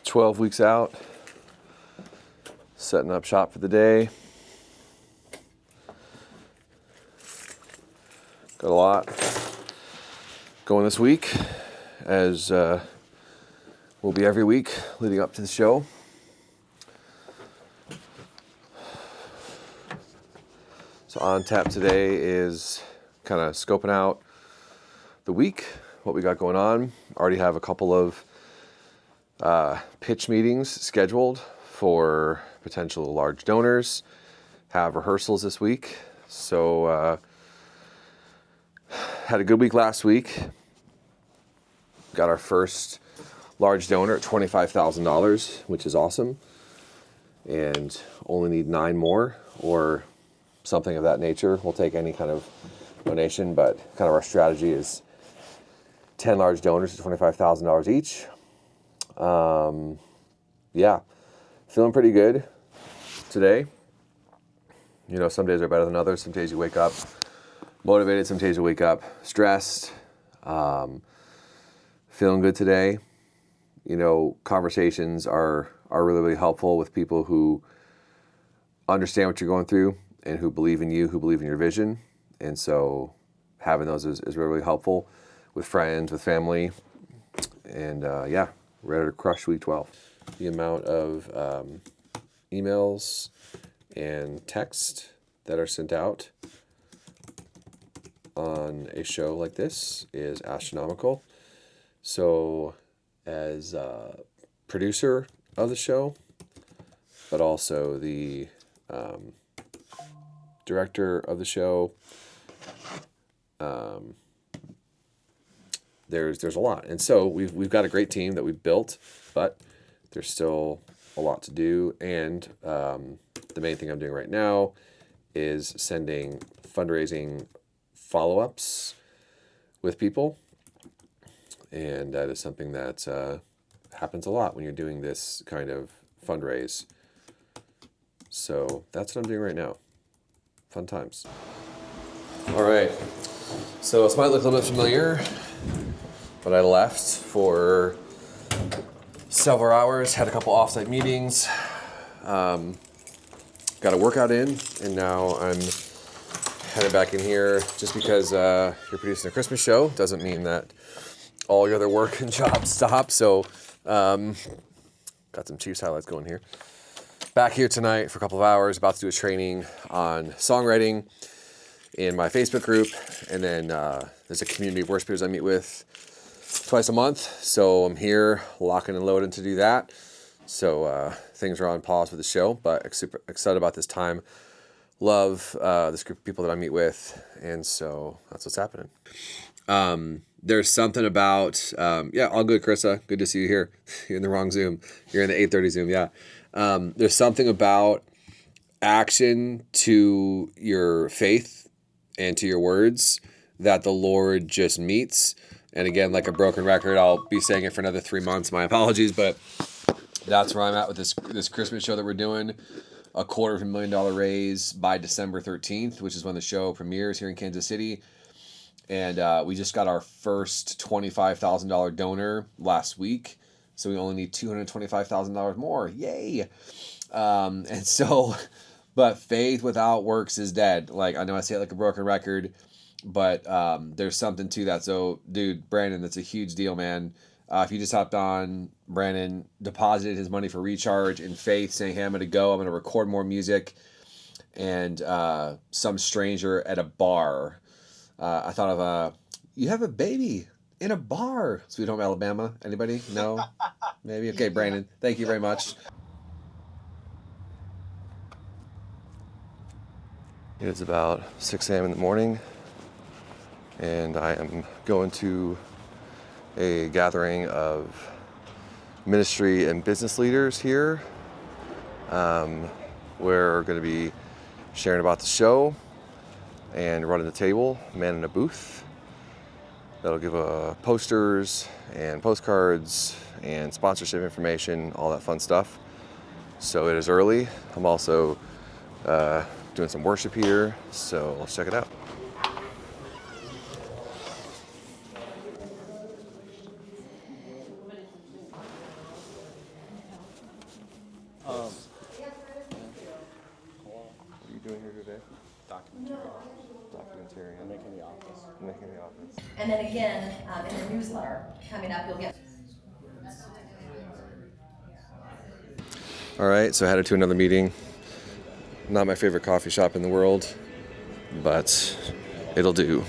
12 weeks out, setting up shop for the day. Got a lot going this week, as will be every week leading up to the show. So on tap today is kind of scoping out the week, what we got going on. Already have a couple of pitch meetings scheduled for potential large donors. Have rehearsals this week. So had a good week last week. Got our first large donor at $25,000, which is awesome. And only need 9 more or something of that nature. We'll take any kind of donation, but kind of our strategy is 10 large donors at $25,000 each. Yeah, feeling pretty good today. You know, some days are better than others. Some days you wake up motivated, some days you wake up stressed. Feeling good today. You know, conversations are really, really helpful with people who understand what you're going through and who believe in you, who believe in your vision. And so having those is really, really helpful with friends, with family. And yeah, ready to crush week 12. The amount of emails and text that are sent out on a show like this is astronomical. So as producer of the show, but also the director of the show, there's a lot. And so we've got a great team that we've built, but there's still a lot to do. And the main thing I'm doing right now is sending fundraising follow-ups with people. And that is something that happens a lot when you're doing this kind of fundraise. So that's what I'm doing right now. Fun times. All right. So this might look a little bit familiar, but I left for several hours, had a couple offsite meetings, got a workout in, and now I'm headed back in here. Just because you're producing a Christmas show doesn't mean that all your other work and jobs stop. So got some Chiefs highlights going here. Back here tonight for a couple of hours, about to do a training on songwriting in my Facebook group. And then there's a community of worshipers I meet with twice a month. So I'm here locking and loading to do that. So things are on pause with the show, but super excited about this time. Love this group of people that I meet with. And so that's what's happening. There's something about, yeah, all good, Carissa. Good to see you here. You're in the wrong Zoom. You're in the 8:30 Zoom, yeah. There's something about action to your faith and to your words that the Lord just meets. And again, like a broken record, I'll be saying it for another 3 months. My apologies, but that's where I'm at with this Christmas show that we're doing. A $250,000 raise by December 13th, which is when the show premieres here in Kansas City. And we just got our first $25,000 donor last week. So we only need $225,000 more. Yay. And so, but faith without works is dead. Like, I know I say it like a broken record, but there's something to that. So, dude, Brandon, that's a huge deal, man. If you just hopped on, Brandon deposited his money for recharge in faith, saying, hey, I'm going to go. I'm going to record more music. And some stranger at a bar, I thought of, you have a baby in a bar. Sweet Home Alabama. Anybody? No? Maybe? Okay, Brandon. Thank you very much. It is about 6 a.m. in the morning, and I am going to a gathering of ministry and business leaders here. We're going to be sharing about the show and running the table, manning a booth. That'll give posters and postcards and sponsorship information, all that fun stuff. So it is early. I'm also doing some worship here, so let's check it out. Presbyterian. Making the office. Making the office. And then again, in the newsletter coming up, you'll get. All right, so headed to another meeting. Not my favorite coffee shop in the world, but it'll do.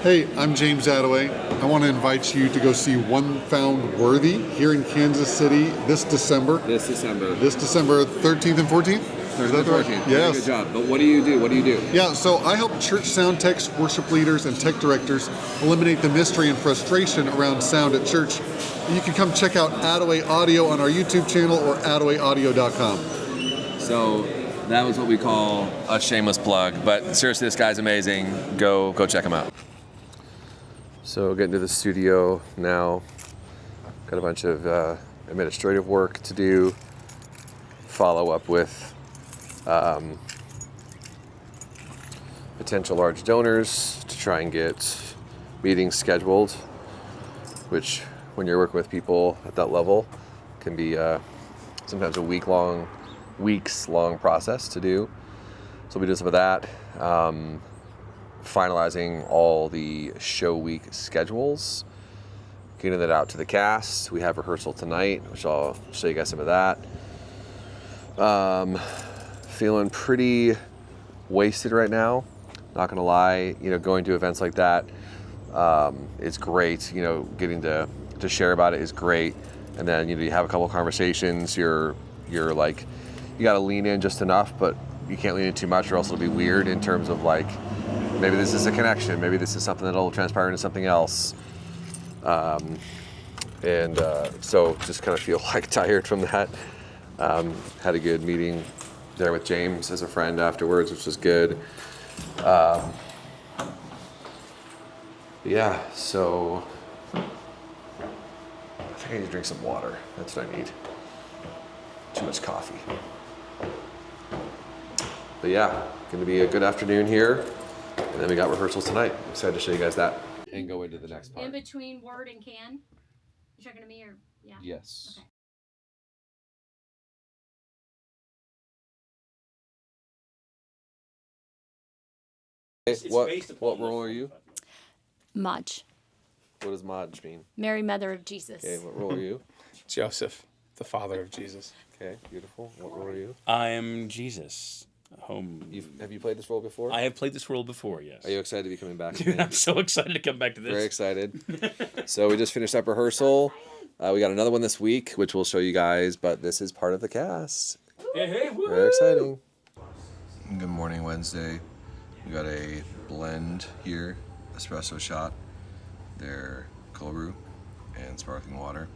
Hey, I'm James Attaway. I want to invite you to go see One Found Worthy here in Kansas City this December. This December. This December 13th and 14th? Thursday the 14th. Yes. Good job. But what do you do? Yeah, so I help church sound techs, worship leaders, and tech directors eliminate the mystery and frustration around sound at church. You can come check out Attaway Audio on our YouTube channel or attawayaudio.com. So that was what we call a shameless plug. But seriously, this guy's amazing. Go check him out. So getting to the studio now. Got a bunch of administrative work to do. Follow up with potential large donors to try and get meetings scheduled, which when you're working with people at that level can be sometimes a weeks long process to do. So we'll be doing some of that. Finalizing all the show week schedules, getting that out to the cast. We have rehearsal tonight, which I'll show you guys some of that. Feeling pretty wasted right now, not gonna lie. Going to events like that is great. Getting to share about it is great. And then you have a couple of conversations. You're like, you got to lean in just enough, but you can't lean in too much, or else it'll be weird in terms of like, maybe this is a connection, maybe this is something that'll transpire into something else. So just kind of feel like tired from that. Had a good meeting there with James as a friend afterwards, which was good. Yeah, so I think I need to drink some water. That's what I need. Too much coffee. But yeah, gonna be a good afternoon here. And then we got rehearsals tonight. I'm excited to show you guys that and go into the next part. In between word and can? You talking to me or yeah? Yes. Okay. What role are you? Maj. What does Maj mean? Mary, Mother of Jesus. Okay, what role are you? Joseph, the father of Jesus. Okay, beautiful. What role are you? I am Jesus. Have you played this role before? I have played this role before, yes. Are you excited to be coming back? Dude, I'm so excited to come back to this. Very excited. So we just finished up rehearsal. We got another one this week, which we'll show you guys, but this is part of the cast. Hey, woo! Very exciting. Good morning, Wednesday. We got a blend here, espresso shot, their cold brew, and sparkling water.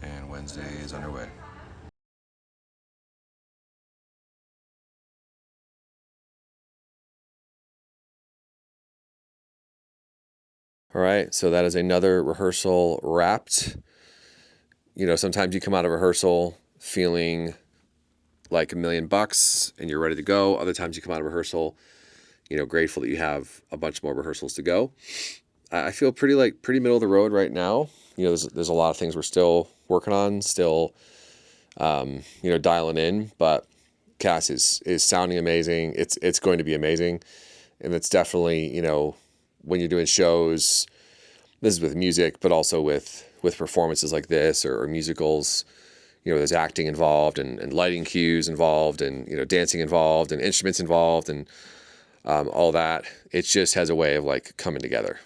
And Wednesday is underway. All right, so that is another rehearsal wrapped. Sometimes you come out of rehearsal feeling like $1 million and you're ready to go. Other times you come out of rehearsal, grateful that you have a bunch more rehearsals to go. I feel pretty middle of the road right now. There's a lot of things we're still working on, still dialing in, but Cass is sounding amazing. It's going to be amazing. And it's definitely, when you're doing shows, this is with music, but also with performances like this or musicals, there's acting involved and lighting cues involved and, dancing involved and instruments involved and all that. It just has a way of like coming together,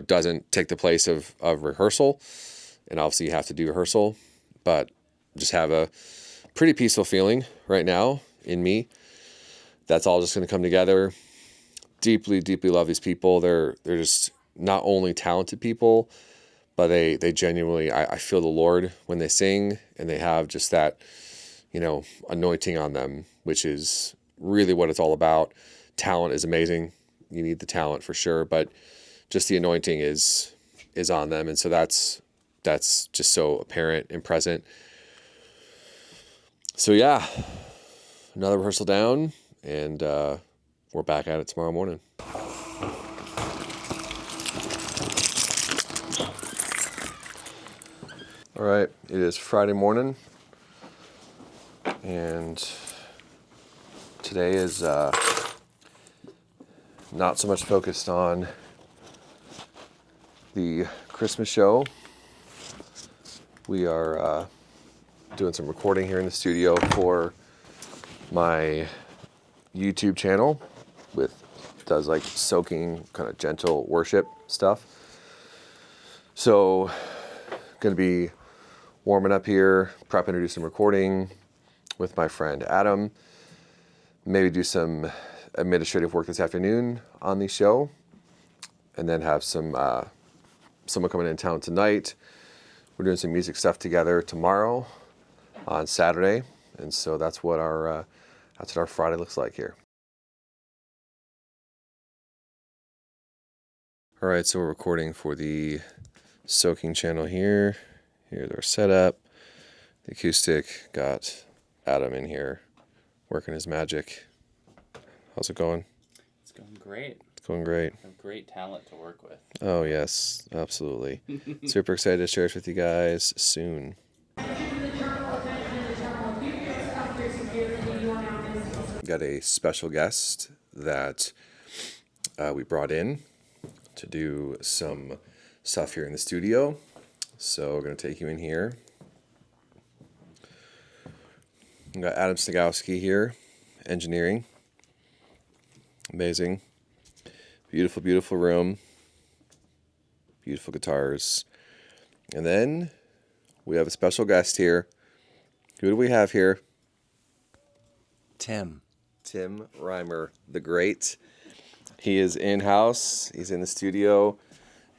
doesn't take the place of rehearsal. And obviously you have to do rehearsal, but just have a pretty peaceful feeling right now in me. That's all just going to come together. Deeply, deeply love these people. They're just not only talented people, but they genuinely, I feel the Lord when they sing, and they have just that, anointing on them, which is really what it's all about. Talent is amazing. You need the talent for sure, but just the anointing is on them. And so that's just so apparent and present. So yeah, another rehearsal down, and we're back at it tomorrow morning. All right, it is Friday morning, and Today is not so much focused on the Christmas show. We are doing some recording here in the studio for my YouTube channel does like soaking, kind of gentle worship stuff. So gonna be warming up here, prepping to do some recording with my friend Adam. Maybe do some administrative work this afternoon on the show, and then have someone coming in town tonight. We're doing some music stuff together tomorrow on Saturday, and so that's what our Friday looks like here. All right, so we're recording for the soaking channel here. Here's our setup. The acoustic, got Adam in here working his magic. How's it going? It's going great. It's going great. I have great talent to work with. Oh yes, absolutely. Super excited to share it with you guys soon. Got a special guest that we brought in to do some stuff here in the studio. So we're going to take you in here. We got Adam Snagowski here, engineering. Amazing. Beautiful, beautiful room. Beautiful guitars. And then we have a special guest here. Who do we have here? Tim Reimer, the great. He is in-house. He's in the studio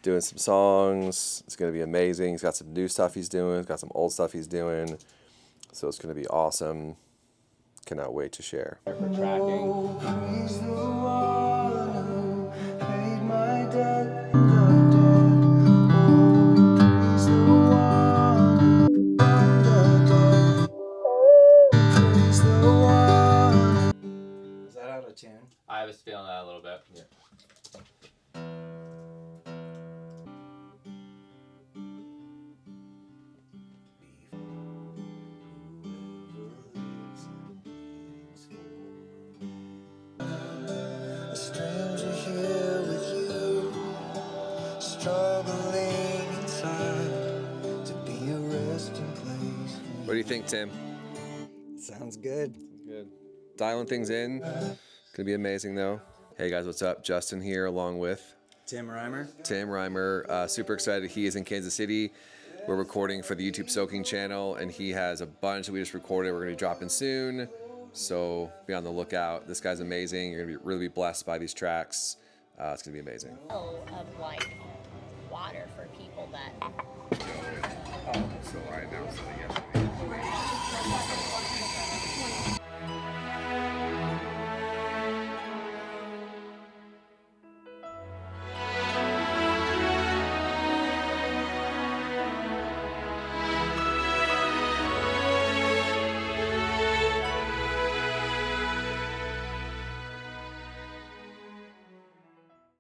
doing some songs. It's going to be amazing. He's got some new stuff he's doing. He's got some old stuff he's doing. So it's going to be awesome. Cannot wait to share. For tracking. He's the one who paid my debt. He's the one who opened the door. He's the one. Is that out of tune? I was feeling that a little bit. Yeah. A stranger here with you, struggling inside to be a resting place. What do you think, Tim? sounds good. Good. Dialing things in. Gonna be amazing though. Hey guys, what's up? Justin here along with Tim Reimer. Tim Reimer. Super excited. He is in Kansas City. We're recording for the YouTube Soaking channel, and he has a bunch that we just recorded. We're gonna be dropping soon, so be on the lookout. This guy's amazing. You're gonna be really blessed by these tracks. It's gonna be amazing. Of like water for people that So I announced it yesterday.